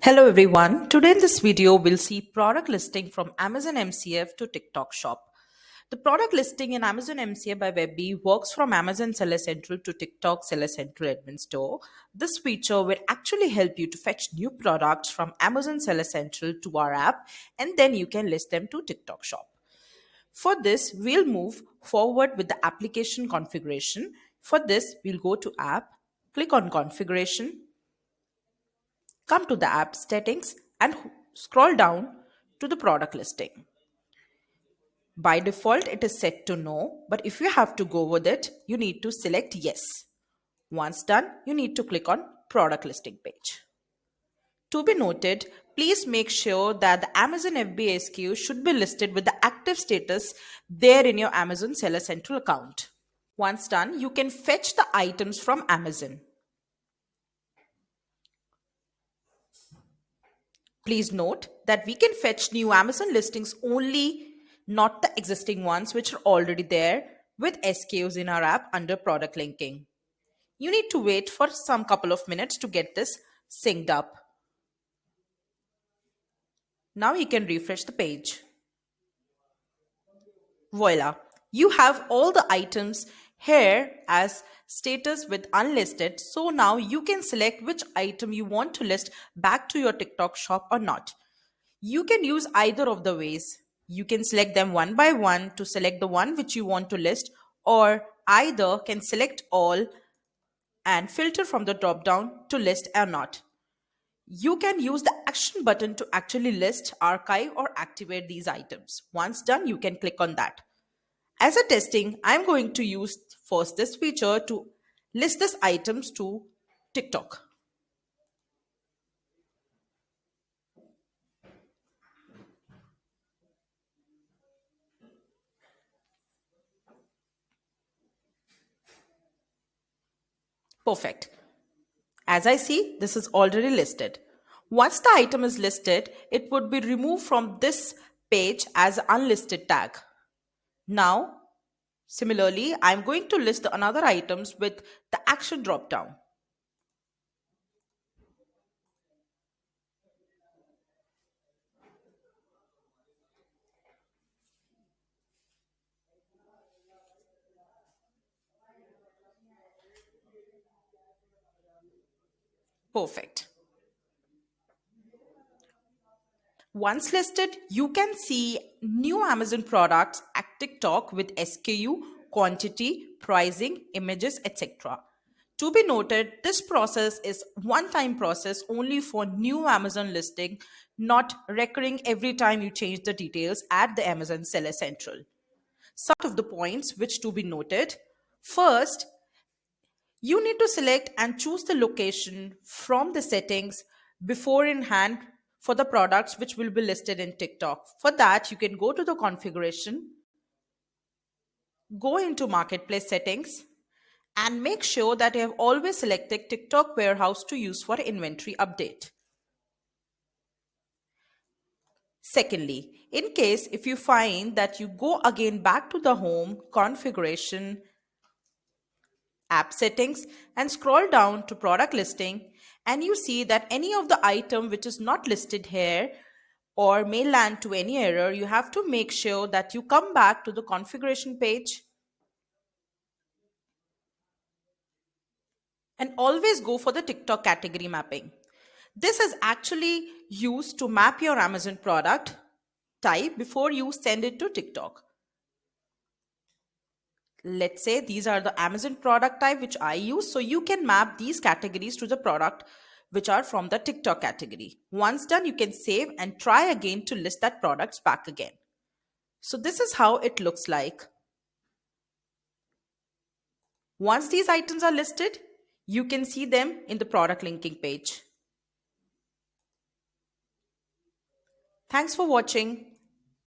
Hello everyone. Today in this video, we'll see product listing from Amazon MCF to TikTok Shop. The product listing in Amazon MCF by WebBee works from Amazon Seller Central to TikTok Seller Central Admin Store. This feature will actually help you to fetch new products from Amazon Seller Central to our app, and then you can list them to TikTok Shop. For this, we'll move forward with the application configuration. For this, we'll go to App, click on Configuration, come to the app settings and scroll down to the product listing. By default, it is set to no, but if you have to go with it, you need to select yes. Once done, you need to click on product listing page. To be noted, please make sure that the Amazon FBA SKU should be listed with the active status there in your Amazon Seller Central account. Once done, you can fetch the items from Amazon. Please note that we can fetch new Amazon listings only, not the existing ones which are already there with SKUs in our app under product linking. You need to wait for some couple of minutes to get this synced up. Now you can refresh the page. Voila! You have all the items here as status with unlisted. So now you can select which item you want to list back to your TikTok shop or not. You can use either of the ways. You can select them one by one to select the one which you want to list, or either can select all and filter from the drop down to list or not. You can use the action button to actually list, archive, or activate these items. Once done, you can click on that. As a testing, I'm going to use first this feature to list these items to TikTok. Perfect. As I see, this is already listed. Once the item is listed, it would be removed from this page as unlisted tag. Now, similarly, I'm going to list the another items with the action drop down. Perfect. Once listed, you can see new Amazon products at TikTok with SKU, quantity, pricing, images, etc. To be noted, this process is one-time process only for new Amazon listing, not recurring every time you change the details at the Amazon Seller Central. Some of the points which to be noted. First, you need to select and choose the location from the settings before in hand for the products which will be listed in TikTok. For that, you can go to the configuration, go into marketplace settings, and make sure that you have always selected TikTok warehouse to use for inventory update. Secondly, in case if you find that you go again back to the home configuration, app settings, and scroll down to product listing, and you see that any of the item which is not listed here or may land to any error, you have to make sure that you come back to the configuration page and always go for the TikTok category mapping. This is actually used to map your Amazon product type before you send it to TikTok. Let's say these are the Amazon product type which I use. So you can map these categories to the product which are from the TikTok category. Once done, you can save and try again to list that products back again. So this is how it looks like. Once these items are listed, you can see them in the product linking page. Thanks for watching.